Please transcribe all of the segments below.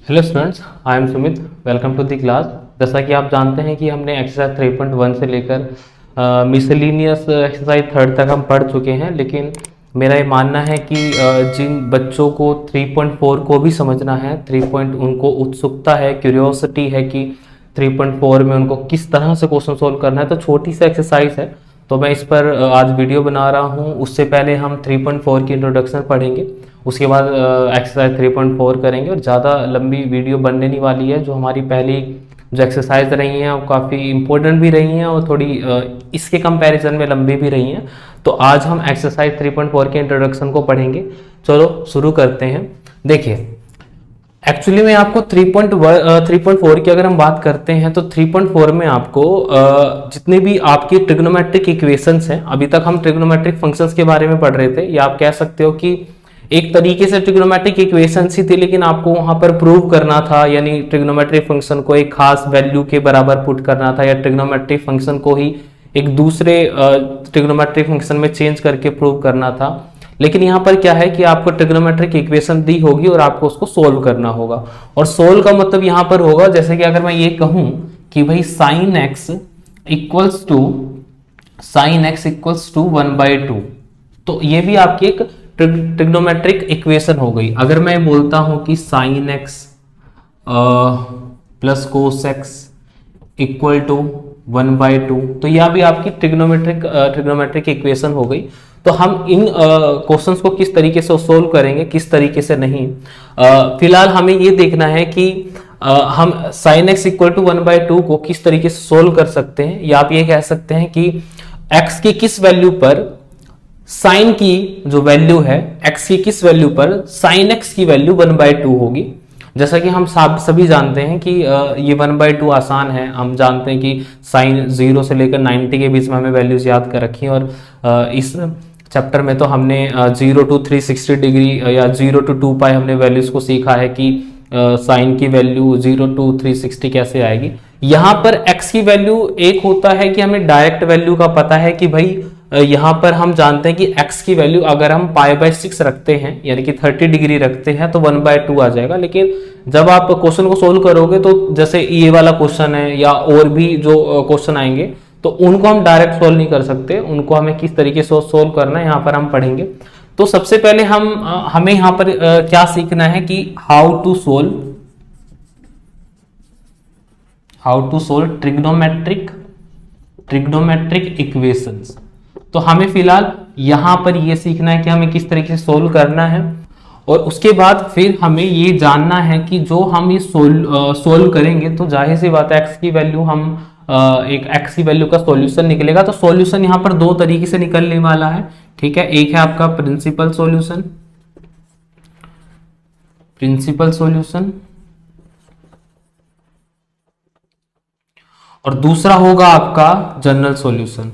Hello students, I am Sumit. Welcome to the class. जैसा कि आप जानते हैं कि हमने एक्सरसाइज 3.1 से लेकर मिसलिनियस एक्सरसाइज थर्ड तक हम पढ़ चुके हैं, लेकिन मेरा ये मानना है कि जिन बच्चों को 3.4 को भी समझना है, 3. उनको उत्सुकता है, क्यूरियोसिटी है कि 3.4 में उनको किस तरह से क्वेश्चन सोल्व करना है, तो छोटी सी एक्सरसाइज है, तो मैं इस पर आज वीडियो बना रहा हूँ। उससे पहले हम 3.4 की इंट्रोडक्शन पढ़ेंगे, उसके बाद एक्सरसाइज 3.4 करेंगे और ज़्यादा लंबी वीडियो बनने नहीं वाली है। जो हमारी पहली जो एक्सरसाइज रही हैं वो काफ़ी इंपॉर्टेंट भी रही हैं और थोड़ी इसके कंपैरिजन में लंबी भी रही हैं। तो आज हम एक्सरसाइज 3.4 के इंट्रोडक्शन को पढ़ेंगे। चलो शुरू करते हैं। देखिए, एक्चुअली में आपको 3.4 की अगर हम बात करते हैं तो 3.4 में आपको जितने भी आपकी ट्रिग्नोमेट्रिक इक्वेशंस हैं, अभी तक हम ट्रिग्नोमेट्रिक फंक्शंस के बारे में पढ़ रहे थे, या आप कह सकते हो कि एक तरीके से ट्रिग्नोमेट्रिक इक्वेशंस ही थी, लेकिन आपको वहां पर प्रूव करना था, यानी ट्रिग्नोमेट्रिक फंक्शन को एक खास वैल्यू के बराबर पुट करना था, या ट्रिग्नोमेट्रिक फंक्शन को ही एक दूसरे ट्रिग्नोमेट्रिक फंक्शन में चेंज करके प्रूव करना था। लेकिन यहाँ पर क्या है कि आपको ट्रिग्नोमेट्रिक इक्वेशन दी होगी और आपको उसको सोल्व करना होगा। और सोल्व का मतलब यहाँ पर होगा, जैसे कि अगर मैं ये कहूं कि भाई साइन एक्स इक्वल्स टू 1/2, तो ये भी आपकी एक ट्रिग्नोमेट्रिक इक्वेशन हो गई। अगर मैं बोलता हूं कि sine X plus cos X equal to 1/2, तो यह भी आपकी ट्रिग्नोमेट्रिक इक्वेशन हो गई। तो हम इन क्वेश्चंस को किस तरीके से सोल्व करेंगे, किस तरीके से नहीं, फिलहाल हमें ये देखना है कि हम साइन एक्स इक्वल टू 1/2 को किस तरीके से सोल्व कर सकते हैं। या आप ये कह सकते हैं कि एक्स की किस वैल्यू पर साइन की जो वैल्यू है, एक्स की किस वैल्यू पर साइन एक्स की वैल्यू 1/2 होगी। जैसा कि हम सभी जानते हैं कि ये 1/2 आसान है। हम जानते हैं कि साइन 0 से लेकर 90 के बीच में हमें वैल्यूज याद कर रखी हैं, और इस चैप्टर में तो हमने 0 to 360 डिग्री या 0 to 2π हमने वैल्यूज को सीखा है कि साइन की वैल्यू 0 to 360 कैसे आएगी। यहाँ पर x की वैल्यू एक होता है कि हमें डायरेक्ट वैल्यू का पता है कि भाई यहाँ पर हम जानते हैं कि x की वैल्यू अगर हम π/6 रखते हैं, यानी कि 30 डिग्री रखते हैं, तो 1/2 आ जाएगा। लेकिन जब आप क्वेश्चन को सोल्व करोगे, तो जैसे ये वाला क्वेश्चन है या और भी जो क्वेश्चन आएंगे, तो उनको हम डायरेक्ट सोल्व नहीं कर सकते। उनको हमें किस तरीके से सोल्व करना है यहाँ पर हम पढ़ेंगे। तो सबसे पहले हमें यहाँ पर क्या सीखना है कि how to solve trigonometric equations. तो हमें फिलहाल यहां पर ये सीखना है कि हमें किस तरीके से सोल्व करना है, और उसके बाद फिर हमें ये जानना है कि जो हम ये सोल्व करेंगे, तो जाहिर सी बात है एक्स की वैल्यू एक एक्स की वैल्यू का सॉल्यूशन निकलेगा। तो सॉल्यूशन यहां पर दो तरीके से निकलने वाला है, ठीक है। एक है आपका प्रिंसिपल सॉल्यूशन, और दूसरा होगा आपका जनरल सॉल्यूशन।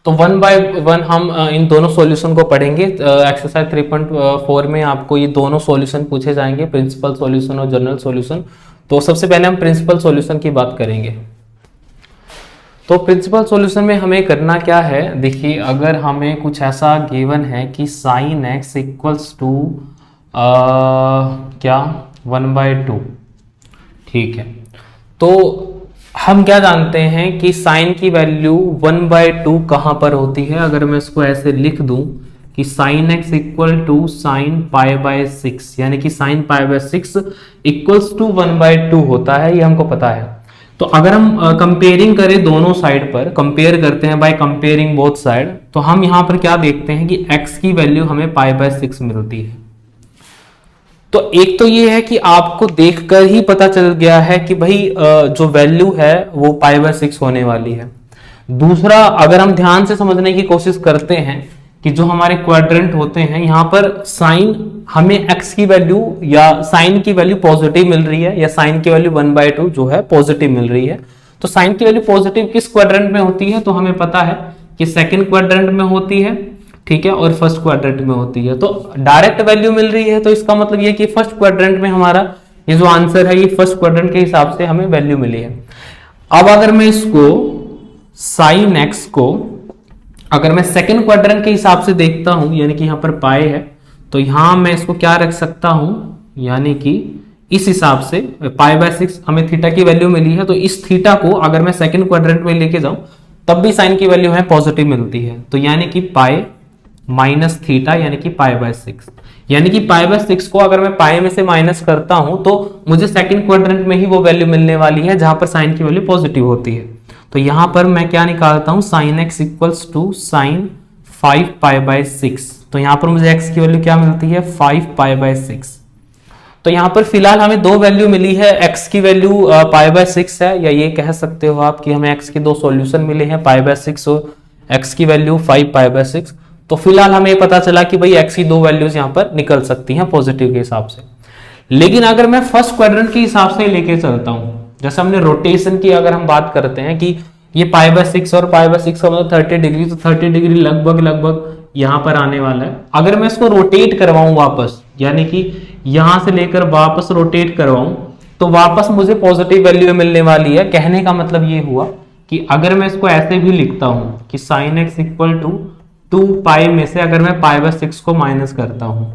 तो 1 by 1 हम इन दोनों सॉल्यूशन को पढ़ेंगे। एक्सरसाइज 3.4 में आपको ये दोनों सॉल्यूशन पूछे जाएंगे, प्रिंसिपल सॉल्यूशन और जनरल सॉल्यूशन। तो सबसे पहले हम प्रिंसिपल सॉल्यूशन की बात करेंगे। तो प्रिंसिपल सॉल्यूशन में हमें करना क्या है, देखिए, अगर हमें कुछ ऐसा गिवन है कि साइन एक्स इक्वल्स टू क्या 1/2, ठीक है। तो हम क्या जानते हैं कि साइन की वैल्यू 1/2 कहां पर होती है। अगर मैं इसको ऐसे लिख दूं कि sine X equal to sine π/6, यानी कि साइन π/6 इक्वल्स टू 1/2 होता है, ये हमको पता है। तो अगर हम कंपेयरिंग करें दोनों साइड पर, कंपेयर करते हैं बाय कंपेयरिंग बोथ साइड, तो हम यहां पर क्या देखते हैं कि x की वैल्यू हमें π/6 मिलती है। तो एक तो ये है कि आपको देखकर ही पता चल गया है कि भाई जो वैल्यू है वो π/6 होने वाली है। दूसरा, अगर हम ध्यान से समझने की कोशिश करते हैं कि जो हमारे क्वाड्रेंट होते हैं, यहां पर साइन हमें x की वैल्यू या साइन की वैल्यू पॉजिटिव मिल रही है, या साइन की वैल्यू 1/2 जो है पॉजिटिव मिल रही है। तो साइन की वैल्यू पॉजिटिव किस क्वाड्रेंट में होती है, तो हमें पता है कि सेकंड क्वाड्रेंट में होती है, ठीक है, और फर्स्ट क्वाड्रेंट में होती है। तो डायरेक्ट वैल्यू मिल रही है, तो इसका मतलब ये कि फर्स्ट क्वाड्रेंट में हमारा ये जो आंसर है, ये फर्स्ट क्वाड्रेंट के हिसाब से हमें वैल्यू मिली है। अब अगर मैं इसको साइन एक्स को अगर मैं सेकंड क्वाड्रेंट के हिसाब से देखता हूं, यानी कि यहां पर पाए है, तो यहां मैं इसको क्या रख सकता हूं, यानी कि इस हिसाब से π/6 हमें थीटा की वैल्यू मिली है, तो इस थीटा को अगर मैं सेकंड क्वाड्रेंट में लेके जाऊं तब भी साइन की वैल्यू हमें पॉजिटिव मिलती है, तो यानी कि पाई माइनस थीटा यानी कि π/6, यानी कि π/6 को अगर मैं पाई में से माइनस करता हूं तो मुझे सेकंड क्वाड्रेंट में ही वो वैल्यू मिलने वाली है जहां पर साइन की वैल्यू पॉजिटिव होती है। तो यहां पर मैं क्या निकालता हूं, sine x equals to sine 5π/6, तो यहां पर मुझे x की वैल्यू क्या मिलती है 5π/6। तो यहां पर फिलहाल हमें दो वैल्यू मिली है, x की वैल्यू π/6 है, या ये कह सकते हो आप कि हमें x के दो सॉल्यूशन मिले हैं π/6 और x की वैल्यू 5π/6। तो फिलहाल हमें पता चला कि भाई x की दो वैल्यूज यहां पर निकल सकती हैं पॉजिटिव के हिसाब से। लेकिन अगर मैं फर्स्ट क्वाड्रेंट के हिसाब से लेके चलता हूं, जैसे हमने रोटेशन की अगर हम बात करते हैं कि ये π/6 और π/6 का मतलब 30 डिग्री, तो 30 डिग्री लगभग यहां पर आने वाला है। अगर मैं इसको रोटेट करवाऊं वापस, यानी कि यहां से लेकर वापस रोटेट करवाऊं, तो वापस मुझे पॉजिटिव वैल्यू मिलने वाली है। कहने का मतलब ये हुआ कि अगर मैं इसको ऐसे भी लिखता हूं कि साइन x इक्वल टू 2π में से अगर मैं π/6 को माइनस करता हूं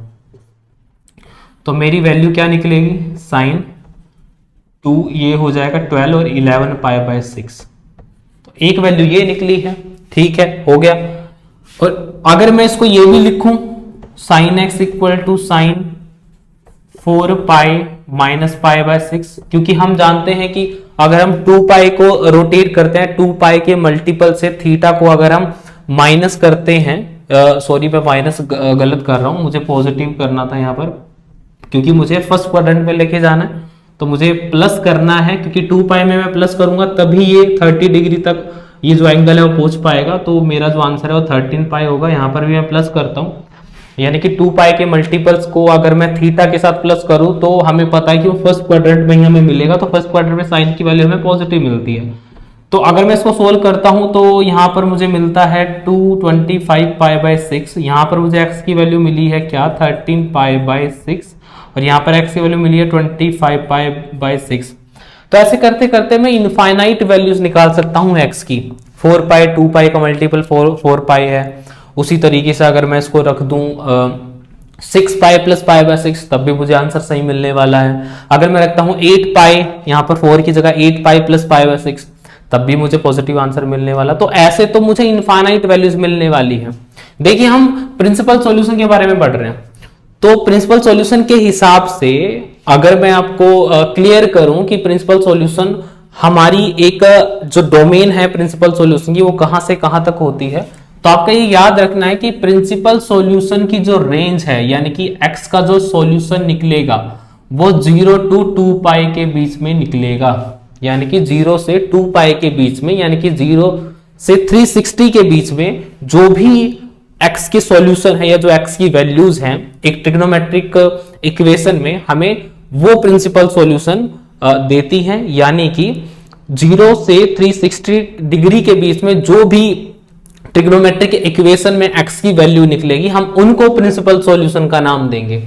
तो मेरी वैल्यू क्या निकलेगी, साइन 2 ये हो जाएगा 12 और 11 π/6, तो एक वैल्यू ये निकली है। ठीक है, हो गया। और अगर मैं इसको ये भी लिखूं sine x equal to sine 4π minus π/6, क्योंकि हम जानते हैं कि अगर हम 2π को रोटेट करते हैं, 2π के मल्टीपल से थीटा को अगर हम माइनस करते हैं, सॉरी मैं माइनस गलत कर रहा हूं, मुझे पॉजिटिव करना था यहां पर, क्योंकि मुझे फर्स्ट क्वाड्रेंट में लेके जाना है, तो मुझे प्लस करना है, क्योंकि 2π में मैं प्लस करूंगा तभी ये 30 डिग्री तक ये जो एंगल है वो पहुंच पाएगा। तो मेरा जो आंसर है वो 13π होगा। यहां पर भी मैं प्लस करता हूं, यानी कि 2π के मल्टीपल्स को अगर मैं थीटा के साथ प्लस करूं तो हमें पता है कि वो फर्स्ट क्वाड्रेंट में ही हमें मिलेगा, तो फर्स्ट क्वाड्रेंट में साइन की वैल्यू हमें पॉजिटिव मिलती है। तो अगर मैं इसको सोल्व करता हूं तो यहां पर मुझे मिलता है 225π/6, यहां पर मुझे x की वैल्यू मिली है क्या 13π/6, और यहां पर x की वैल्यू मिली है 25π/6। तो ऐसे करते करते मैं इनफाइनाइट वैल्यूज निकाल सकता हूं x की। 4π 2π का मल्टीपल 4π है, उसी तरीके से अगर मैं इसको रख दूं 6π + π/6 तब भी मुझे आंसर सही मिलने वाला है। अगर मैं रखता हूं 8π, यहां पर 4 की जगह 8π + π/6 तब भी मुझे पॉजिटिव आंसर मिलने वाला। तो ऐसे तो मुझे इनफाइनाइट वैल्यूज मिलने वाली है। देखिए हम प्रिंसिपल सॉल्यूशन के बारे में पढ़ रहे हैं, तो प्रिंसिपल सॉल्यूशन के हिसाब से अगर मैं आपको क्लियर करूं कि प्रिंसिपल सॉल्यूशन हमारी एक जो डोमेन है प्रिंसिपल सॉल्यूशन की वो कहां से कहां तक होती है, तो आपका ये याद रखना है कि प्रिंसिपल सॉल्यूशन की जो रेंज है, यानी कि x का जो सॉल्यूशन निकलेगा वो 0 to 2π के बीच में निकलेगा, यानी कि 0 से 2π के बीच में, यानी कि 0 से 360 के बीच में जो भी x के सॉल्यूशन है या जो x की वैल्यूज हैं एक ट्रिग्नोमेट्रिक इक्वेशन में हमें वो प्रिंसिपल सॉल्यूशन देती हैं। यानी कि 0 से 360 डिग्री के बीच में जो भी ट्रिग्नोमेट्रिक इक्वेशन में x की वैल्यू निकलेगी हम उनको प्रिंसिपल सॉल्यूशन का नाम देंगे।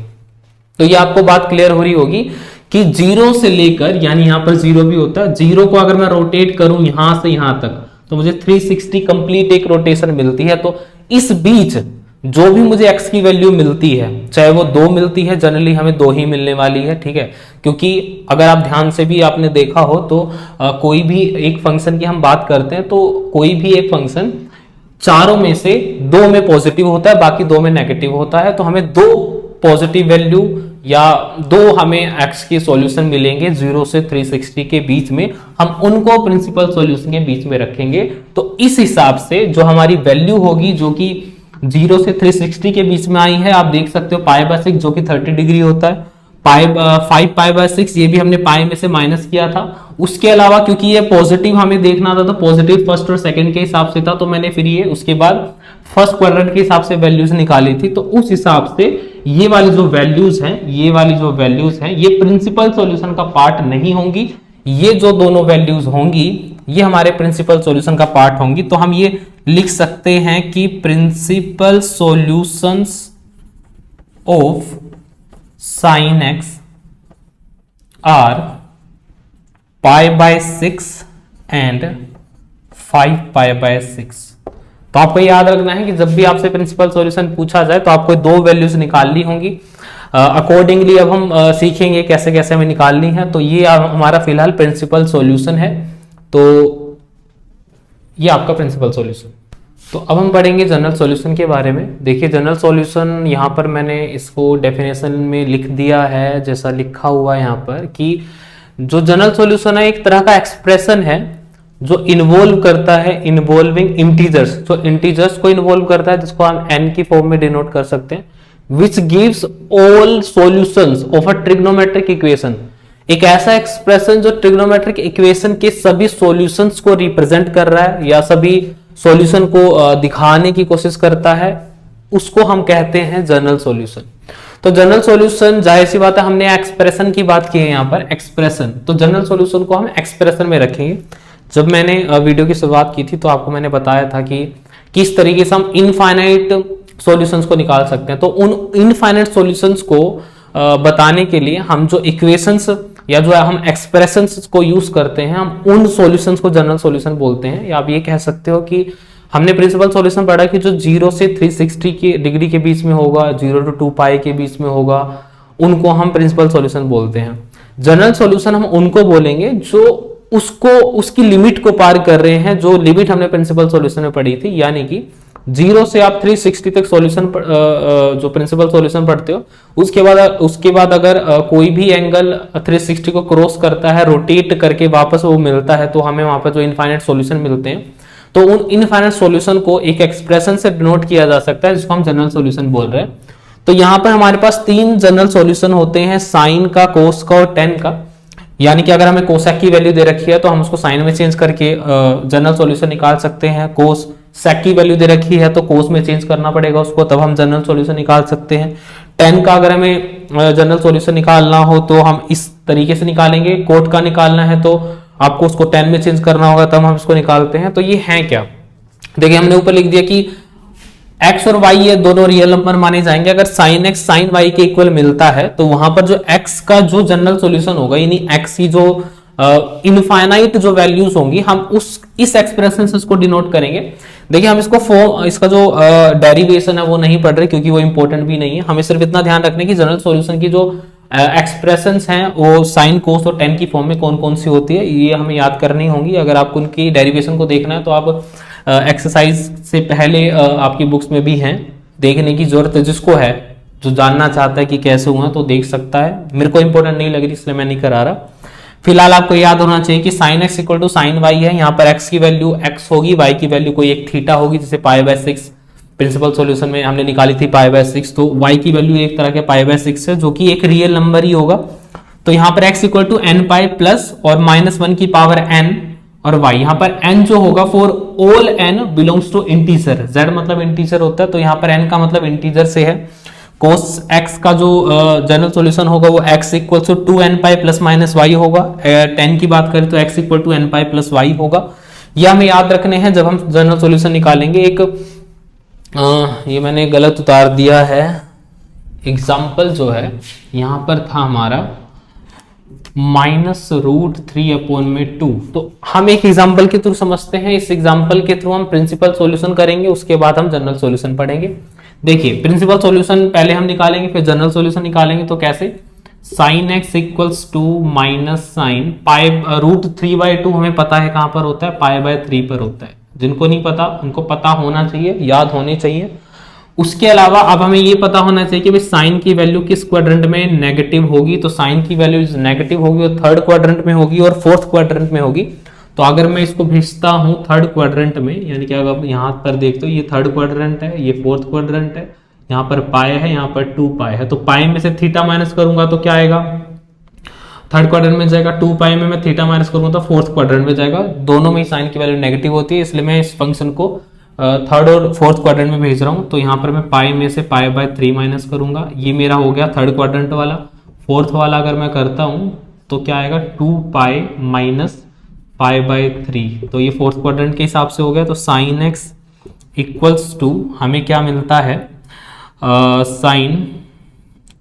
तो ये आपको बात क्लियर हो रही होगी कि 0 से लेकर, यानी यहां पर 0 भी होता है, 0 को अगर मैं रोटेट करूं यहां से यहां तक तो मुझे 360 कंप्लीट एक रोटेशन मिलती है। तो इस बीच जो भी मुझे x की वैल्यू मिलती है, चाहे वो 2 मिलती है, जनरली हमें 2 ही मिलने वाली है, ठीक है, क्योंकि अगर आप ध्यान से भी आपने देखा हो तो कोई भी एक फंक्शन की हम बात करते हैं तो कोई भी एक फंक्शन चारों में से 2 में पॉजिटिव होता है, बाकी 2 में नेगेटिव होता है। तो हमें 2 पॉजिटिव वैल्यू या 2 हमें x के सॉल्यूशन मिलेंगे 0 से 360 के बीच में, हम उनको प्रिंसिपल सॉल्यूशन के बीच में रखेंगे। तो इस हिसाब से जो हमारी वैल्यू होगी जो कि 0 से 360 के बीच में आई है, आप देख सकते हो π/6 जो कि 30 डिग्री होता है, 5π/6 ये भी हमने पाई में से माइनस किया था। उसके अलावा क्योंकि ये पॉजिटिव हमें देखना था तो पॉजिटिव फर्स्ट और सेकंड के हिसाब से था, तो मैंने फिर ये उसके बाद फर्स्ट क्वाड्रेंट के हिसाब से वैल्यूज निकाली थी। तो उस हिसाब से ये वाली जो वैल्यूज हैं, ये वाली जो वैल्यूज हैं ये प्रिंसिपल सॉल्यूशन का पार्ट नहीं होंगी। ये जो दोनों वैल्यूज होंगी ये हमारे प्रिंसिपल सॉल्यूशन का पार्ट होंगी। तो हम ये लिख सकते हैं कि principal solutions of sin x are π/6 and 5π/6। तो आपको याद रखना है कि जब भी आपसे प्रिंसिपल सॉल्यूशन पूछा जाए तो आपको दो वैल्यूज निकालनी होंगी। अकॉर्डिंगली अब हम सीखेंगे कैसे कैसे हमें निकालनी है। तो ये हमारा फिलहाल प्रिंसिपल सॉल्यूशन है, तो ये आपका प्रिंसिपल सॉल्यूशन। तो अब हम पढ़ेंगे जनरल सॉल्यूशन के बारे में। देखिए जनरल सॉल्यूशन यहाँ पर मैंने इसको डेफिनेशन में लिख दिया है, जैसा लिखा हुआ है यहाँ पर कि जो जनरल सॉल्यूशन है एक तरह का एक्सप्रेशन है जो इन्वॉल्व करता है इन्वॉल्विंग इंटीजर्स, जो इंटीजर्स को इन्वॉल्व करता है, जिसको हम n की फॉर्म में डिनोट कर सकते हैं, which gives all solutions of a trigonometric equation. एक ऐसा एक्सप्रेशन जो ट्रिग्नोमेट्रिक इक्वेशन के सभी सॉल्यूशंस को रिप्रेजेंट कर रहा है या सभी सॉल्यूशन को दिखाने की कोशिश करता है, उसको हम कहते हैं जनरल सॉल्यूशन। तो जनरल सॉल्यूशन, जाहिर सी बात है, हमने एक्सप्रेशन की बात की है यहाँ पर, एक्सप्रेशन, तो जनरल सॉल्यूशन को हम एक्सप्रेशन में रखेंगे। जब मैंने वीडियो की शुरुआत की थी तो आपको मैंने बताया था कि किस तरीके से हम इनफाइनाइट सॉल्यूशंस को निकाल सकते हैं। तो उन इनफाइनाइट सॉल्यूशंस को बताने के लिए हम जो इक्वेशंस या जो हम एक्सप्रेशंस को यूज करते हैं, हम उन सॉल्यूशंस को जनरल सॉल्यूशन बोलते हैं। या आप ये कह सकते हो कि हमने प्रिंसिपल सॉल्यूशन पढ़ा कि जो 0 से 360 की डिग्री के बीच में होगा, 0 to 2 पाई के बीच में होगा, उनको हम प्रिंसिपल सॉल्यूशन बोलते हैं। जनरल सॉल्यूशन हम उनको बोलेंगे जो उसको उसकी लिमिट को पार कर रहे हैं, जो लिमिट हमने प्रिंसिपल सॉल्यूशन में पढ़ी थी, यानी कि 0 से आप 360 तक सॉल्यूशन जो प्रिंसिपल सॉल्यूशन पढ़ते हो, उसके बाद अगर कोई भी एंगल 360 को क्रॉस करता है, रोटेट करके वापस वो मिलता है, तो हमें वहां पर जो इनफाइनाइट सॉल्यूशन मिलते हैं, तो उन इनफाइनाइट सॉल्यूशन को एक एक्सप्रेशन से डिनोट किया जा सकता है, जिसको हम जनरल सॉल्यूशन बोल रहे हैं। तो यहाँ पर हमारे पास 3 जनरल सॉल्यूशन होते हैं, साइन का, कोस का और टेन का। यानी कि अगर हमें कोसेक की वैल्यू दे रखी है तो हम उसको साइन में चेंज करके जनरल सॉल्यूशन निकाल सकते हैं। कोस सेक की वैल्यू दे रखी है तो कोस में चेंज करना पड़ेगा उसको, तब हम जनरल सॉल्यूशन निकाल सकते हैं। टेन का अगर हमें जनरल सॉल्यूशन निकालना हो तो हम इस तरीके से निकालेंगे। कोट का निकालना है तो आपको उसको 10 में चेंज करना होगा, तब हम इसको निकालते हैं। तो ये है क्या, देखिए हमने ऊपर लिख दिया कि x और y ये दोनों रियल नंबर माने जाएंगे। अगर sin x sin y के इक्वल मिलता है तो वहां पर जो x का जो जनरल सॉल्यूशन होगा, यानी x की जो इनफाइनाइट जो वैल्यूज होंगी, हम इस एक्सप्रेशन से उसको डिनोट करेंगे। देखिए हम इसको फॉर्म, इसका जो डेरिवेशन है वो नहीं पढ़ रहे क्योंकि वो इंपॉर्टेंट भी नहीं है। हमें सिर्फ इतना ध्यान रखने की जनरल सॉल्यूशन की जो एक्सप्रेशंस हैं वो साइन, कोस और टेन की फॉर्म में कौन कौन सी होती है, ये हमें याद करनी होंगी। अगर आपको उनकी डेरिवेशन को देखना है तो आप एक्सरसाइज से पहले आपकी बुक्स में भी हैं, देखने की जरूरत है। जिसको है, जो जानना चाहता है कि कैसे हुआ तो देख सकता है। मेरे को इंपॉर्टेंट नहीं लग रही इसलिए मैं नहीं करा रहा। फिलहाल आपको याद होना चाहिए कि sine X equal to sine Y है। यहाँ पर एक्स की वैल्यू एक्स होगी, वाई की वैल्यू कोई एक थीटा होगी, जैसे π/6 प्रिंसिपल सॉल्यूशन में हमने निकाली थी π/6। तो y की वैल्यू एक तरह के π/6 है, जो कि एक रियल नंबर ही होगा। तो यहाँ पर x equal to N pi plus और -1 की पावर n और y, यहाँ पर n जो होगा for all n belongs to integer, z मतलब इंटीजर होता है, तो यहाँ पर n का मतलब इंटीजर से है। cos x का जो जनरल सॉल्यूशन होगा वो x equal to 2n pi plus minus y होगा। 10 की बात करें तो x equal to n pi plus y होगा। यह हमें याद रखने हैं जब हम जनरल सॉल्यूशन निकालेंगे। एक ये मैंने गलत उतार दिया है, एग्जाम्पल जो है यहाँ पर था हमारा -√3/2। तो हम एक एग्जाम्पल के थ्रू समझते हैं, इस एग्जाम्पल के थ्रू हम प्रिंसिपल सॉल्यूशन करेंगे, उसके बाद हम जनरल सॉल्यूशन पढ़ेंगे। देखिए प्रिंसिपल सॉल्यूशन पहले हम निकालेंगे, फिर जनरल सॉल्यूशन निकालेंगे। तो कैसे, sine X equals to minus sine √3/2 हमें पता है कहां पर होता है, π/3 पर होता है। जिनको नहीं पता उनको पता होना चाहिए, याद होने चाहिए। उसके अलावा अब हमें ये पता होना चाहिए कि साइन की वैल्यू किस क्वाड्रेंट में नेगेटिव होगी। तो साइन की वैल्यू नेगेटिव होगी और थर्ड क्वाड्रेंट में होगी और फोर्थ क्वाड्रेंट में होगी। तो अगर मैं इसको भेजता हूं थर्ड क्वाड्रेंट में, यानी कि अगर यहाँ पर देखते हो ये थर्ड क्वाड्रेंट है, ये फोर्थ क्वाड्रेंट है, यहाँ पर पाई है, यहाँ पर 2 पाई है। तो पाई में से थीटा माइनस करूंगा तो क्या आएगा, थर्ड क्वाड्रेंट में जाएगा। 2 पाई में मैं थीटा माइनस करूंगा तो फोर्थ क्वाड्रेंट में जाएगा। दोनों में साइन की वैल्यू नेगेटिव होती है, इसलिए मैं इस फंक्शन को थर्ड और फोर्थ क्वाड्रेंट में भेज रहा हूं। तो यहाँ पर मैं पाई में से π/3 माइनस करूंगा, ये मेरा हो गया थर्ड क्वाड्रेंट वाला। फोर्थ वाला अगर मैं करता हूं तो क्या आएगा, 2 पाई माइनस π/3। तो ये फोर्थ क्वाड्रेंट के हिसाब से हो गया। तो साइन एक्स इक्वल्स टू हमें क्या मिलता है, साइन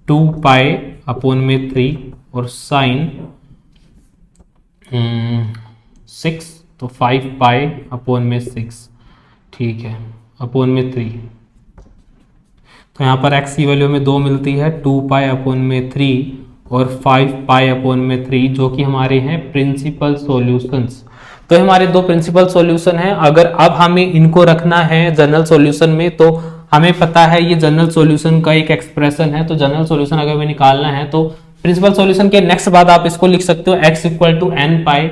2 पाई/3 और साइन 6, तो 5 पाई/6। ठीक है, अपॉन में 3। तो यहाँ पर x की वैल्यू में 2 मिलती है, 2 पाई अपॉन में 3 और 5 पाई अपॉन में 3, जो कि हमारे हैं प्रिंसिपल सॉल्यूशंस। तो हमारे दो प्रिंसिपल सॉल्यूशन हैं। अगर अब हमें इनको रखना है जनरल सॉल्यूशन में, तो हमें पता है ये जनरल सॉल्यूशन का एक एक्सप्रेशन है। तो जनरल सॉल्यूशन अगर हमें निकालना है तो प्रिंसिपल सॉल्यूशन के नेक्स्ट बाद आप इसको लिख सकते हो x equal to n pi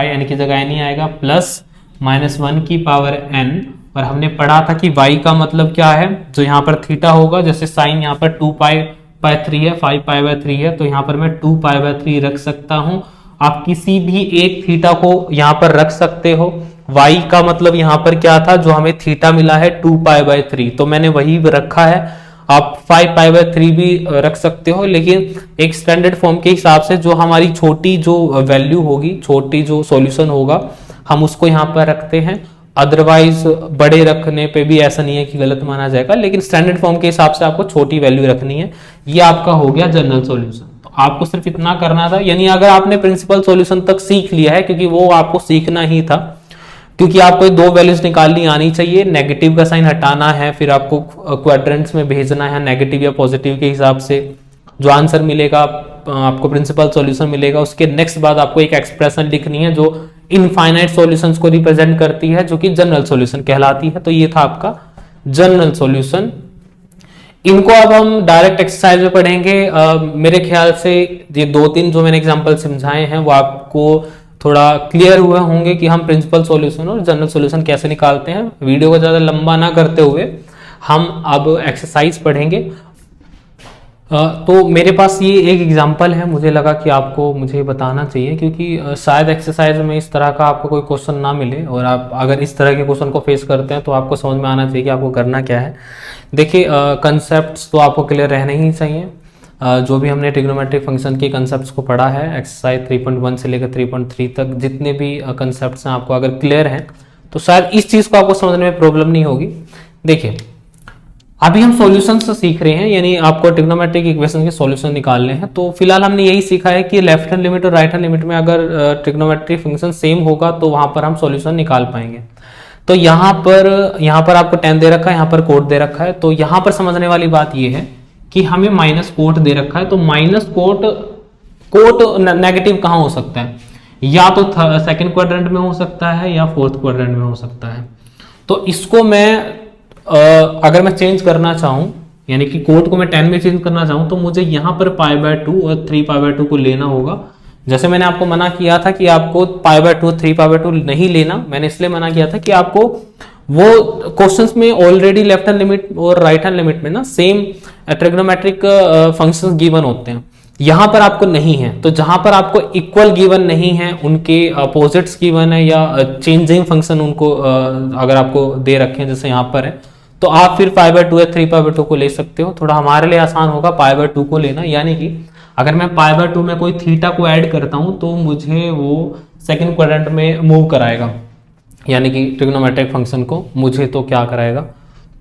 n की जगह n ही आएगा, प्लस -1 की पावर n। और हमने पढ़ा था कि y का मतलब क्या है, जो यहाँ पर थीटा होगा, जैसे साइन यहाँ पर 2 पाई बाय 3 है, 5 पाई बाय 3 है, तो यहाँ पर मैं 2 पाई बाय 3 रख सकता हूँ। आप किसी भी एक थीटा को यहाँ पर रख सकते हो। y का मतलब यहाँ पर क्या था, जो हमें थीटा मिला है 2 पाई बाय 3, तो मैंने वही रखा है। आप 5 पाई बाय 3 भी रख सकते हो, लेकिन एक स्टैंडर्ड फॉर्म के हिसाब से जो हमारी छोटी जो वैल्यू होगी, छोटी जो सॉल्यूशन होगा, हम उसको यहाँ पर रखते हैं। अदरवाइज बड़े रखने पे भी ऐसा नहीं है कि गलत माना जाएगा, लेकिन स्टैंडर्ड फॉर्म के हिसाब से आपको छोटी वैल्यू रखनी है। ये आपका हो गया जनरल सॉल्यूशन। तो आपको सिर्फ इतना करना था, यानी अगर आपने प्रिंसिपल सॉल्यूशन तक सीख लिया है, क्योंकि वो आपको सीखना ही था, क्योंकि आपको दो वैल्यूज निकालनी आनी चाहिए, नेगेटिव का साइन हटाना है, फिर आपको क्वाड्रेंट्स में भेजना है नेगेटिव या पॉजिटिव के हिसाब से। जो आंसर मिलेगा आपको प्रिंसिपल सॉल्यूशन मिलेगा, उसके नेक्स्ट बाद आपको एक एक्सप्रेशन लिखनी है जो इनफाइनाइट सॉल्यूशंस को रिप्रेजेंट करती है, जो कि जनरल सॉल्यूशन कहलाती है। तो ये था आपका जनरल सॉल्यूशन। इनको अब हम डायरेक्ट एक्सरसाइज में पढ़ेंगे। मेरे ख्याल से ये 2-3 जो मैंने एग्जांपल समझाए हैं वो आपको थोड़ा क्लियर हुए होंगे कि हम प्रिंसिपल सॉल्यूशन और जनरल सॉल्यूशन कैसे निकालते हैं। वीडियो को ज़्यादा लंबा ना करते हुए हम अब एक्सरसाइज पढ़ेंगे। तो मेरे पास ये एक एग्जांपल है, मुझे लगा कि आपको मुझे बताना चाहिए, क्योंकि शायद एक्सरसाइज में इस तरह का आपको कोई क्वेश्चन ना मिले, और आप अगर इस तरह के क्वेश्चन को फेस करते हैं तो आपको समझ में आना चाहिए कि आपको करना क्या है। देखिए, कंसेप्ट्स तो आपको क्लियर रहने ही चाहिए। जो भी हमने ट्रिग्नोमेट्रिक फंक्शन के कंसेप्ट्स को पढ़ा है, एक्सरसाइज 3.1 से लेकर 3.3 तक जितने भी कंसेप्ट्स हैं आपको अगर क्लियर हैं तो शायद इस चीज़ को आपको समझने में प्रॉब्लम नहीं होगी। देखिए, अभी हम सॉल्यूशंस सीख रहे हैं, यानी आपको ट्रिग्नोमेट्रिक इक्वेशन के सॉल्यूशन निकालने हैं। तो फिलहाल हमने यही सीखा है कि लेफ्ट हैंड लिमिट और राइट हैंड लिमिट में अगर ट्रिग्नोमेट्रिक फंक्शन सेम होगा तो वहां पर हम सॉल्यूशन निकाल पाएंगे। तो यहाँ पर आपको tan दे रखा है, यहाँ पर कोट दे रखा है। तो यहाँ पर समझने वाली बात यह है कि हमें माइनस कोट दे रखा है, तो माइनस कोट नेगेटिव कहाँ हो सकता है, या तो सेकंड क्वाड्रेंट में हो सकता है या फोर्थ क्वाड्रेंट में हो सकता है। तो इसको मैं अगर मैं चेंज करना चाहूं, यानी कि कोट को मैं 10 में चेंज करना चाहूं, तो मुझे यहां पर π/2 और 3π/2 को लेना होगा। जैसे मैंने आपको मना किया था कि आपको π/2 और 3π/2 नहीं लेना, मैंने इसलिए मना किया था कि आपको वो क्वेश्चंस में ऑलरेडी लेफ्ट हैंड लिमिट और राइट हैंड लिमिट में ना सेम ट्रिग्नोमेट्रिक फंक्शंस गिवन होते हैं, यहां पर आपको नहीं है। तो जहां पर आपको इक्वल गिवन नहीं है, उनके अपोजिट्स गिवन है या चेंजिंग फंक्शन उनको अगर आपको दे रखे हैं जैसे यहां पर है, तो आप फिर π/2 या 3π/2 को ले सकते हो। थोड़ा हमारे लिए आसान होगा π/2 को लेना, यानी कि अगर मैं π/2 में कोई थीटा को ऐड करता हूं तो मुझे वो सेकंड क्वाड्रेंट में मूव कराएगा, यानी कि ट्रिग्नोमेट्रिक फंक्शन को मुझे तो क्या कराएगा।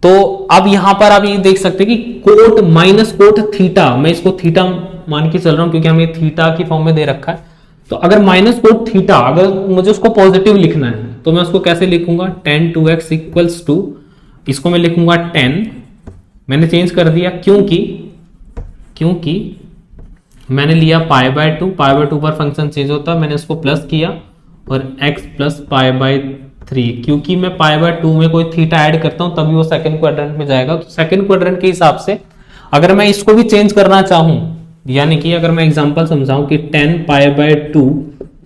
तो अब यहां पर आप ये देख सकते हैं कि कोट माइनस कोट थीटा, मैं इसको थीटा मान के चल रहा हूं क्योंकि हमें थीटा की फॉर्म में दे रखा है। तो अगर माइनस कोट थीटा, अगर मुझे उसको पॉजिटिव लिखना है तो मैं उसको कैसे लिखूंगा, tan 2x इक्वल्स टू, इसको मैं लिखूंगा 10, मैंने चेंज कर दिया क्योंकि मैंने लिया π/2 पर फंक्शन चेंज होता है, मैंने इसको प्लस किया, और x प्लस π/3, क्योंकि मैं π/2 में कोई थीटा ऐड करता हूं तभी वो सेकंड क्वाड्रेंट में जाएगा। तो सेकंड क्वाड्रेंट के हिसाब से अगर मैं इसको भी चेंज करना चाहूं, यानी कि अगर मैं एग्जांपल समझाऊं कि 10 π/2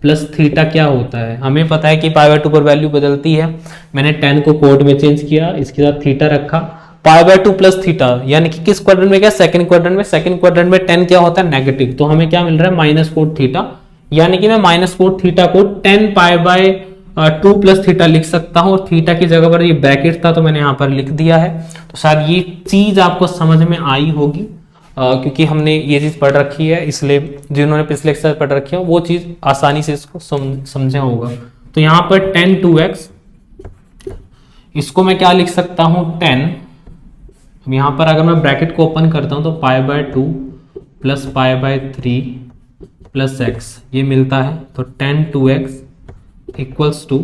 प्लस थीटा क्या होता है, हमें पता है कि π/2 पर वैल्यू बदलती है। मैंने 10 को कोड में चेंज किया, इसके साथ थीटा रखा, π/2 प्लस थीटा, यानी कि किस क्वाड्रेंट में, क्या सेकंड क्वाड्रेंट में। सेकंड क्वाड्रेंट में 10 क्या होता है, नेगेटिव, तो हमें क्या मिल रहा है, माइनस कोट थीटा, यानी कि मैं माइनस कोट थीटा को 10 π/2 प्लस थीटा लिख सकता हूं, और थीटा की जगह पर ये ब्रैकेट था तो मैंने यहां पर लिख दिया है। तो शायद ये चीज आपको समझ में आई होगी, क्योंकि हमने ये चीज पढ़ रखी है, इसलिए जिन्होंने पिछले एक्सरसाइज पढ़ रखी है वो चीज आसानी से इसको समझा होगा। तो यहाँ पर tan 2x, इसको मैं क्या लिख सकता हूं, 10, यहां पर अगर मैं ब्रैकेट को ओपन करता हूं तो π/2 प्लस π/3 प्लस x ये मिलता है। तो tan 2x इक्वल्स टू,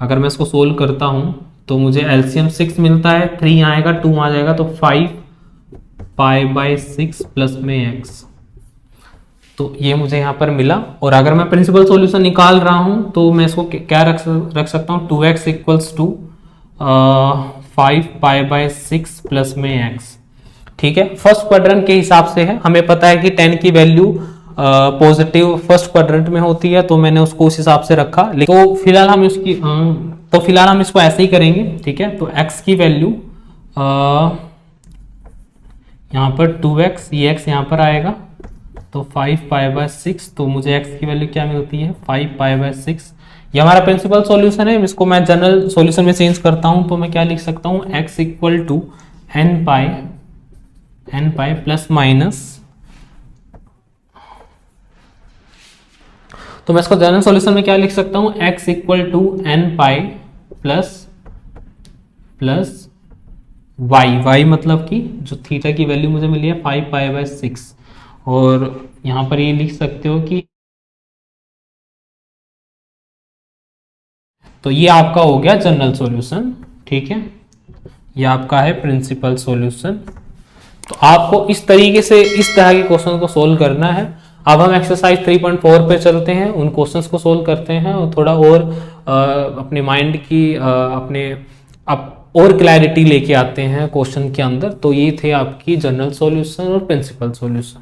अगर मैं इसको सोल्व करता हूं तो मुझे एलसीएम 6 मिलता है, 3 आएगा, 2 आ जाएगा, तो 5 पाई बाई 6 प्लस में एक्स। तो ये मुझे यहाँ पर मिला। और अगर मैं प्रिंसिपल सॉल्यूशन निकाल रहा हूँ तो मैं इसको क्या रख सकता हूँ, 2x equals to 5 pi by 6 plus में एक्स। ठीक है, फर्स्ट क्वाड्रेंट के हिसाब से है, हमें पता है कि 10 की वैल्यू पॉजिटिव फर्स्ट क्वाड्रेंट में होती है, तो मैंने उसको उस हिसाब से रखा। तो फिलहाल हम इसको ऐसे ही करेंगे। ठीक है, तो x की वैल्यू यहाँ पर 2x, ये x यहाँ पर आएगा, तो 5 पाई बाय 6, तो मुझे x की वैल्यू क्या मिलती है, 5 पाई बाय 6। ये हमारा प्रिंसिपल सॉल्यूशन है, इसको मैं जनरल सॉल्यूशन में चेंज करता हूं, तो मैं क्या लिख सकता हूं, x equal to n pi plus minus, तो मैं इसको जनरल सॉल्यूशन में क्या लिख सकता हूं, x equal to n pi plus y मतलब कि जो थीटा की वैल्यू मुझे मिली है 5 पाई बाय 6, और यहां पर ये लिख सकते हो कि, तो ये आपका हो गया जनरल सॉल्यूशन। ठीक है, ये आपका है प्रिंसिपल सॉल्यूशन। तो आपको इस तरीके से इस तरह के क्वेश्चन को सोल्व करना है। अब हम एक्सरसाइज 3.4 पे चलते हैं, उन क्वेश्चंस को सोल्व करते हैं और थोड़ा और अपने माइंड की और क्लैरिटी लेके आते हैं क्वेश्चन के अंदर। तो ये थे आपकी जनरल सॉल्यूशन और प्रिंसिपल सॉल्यूशन।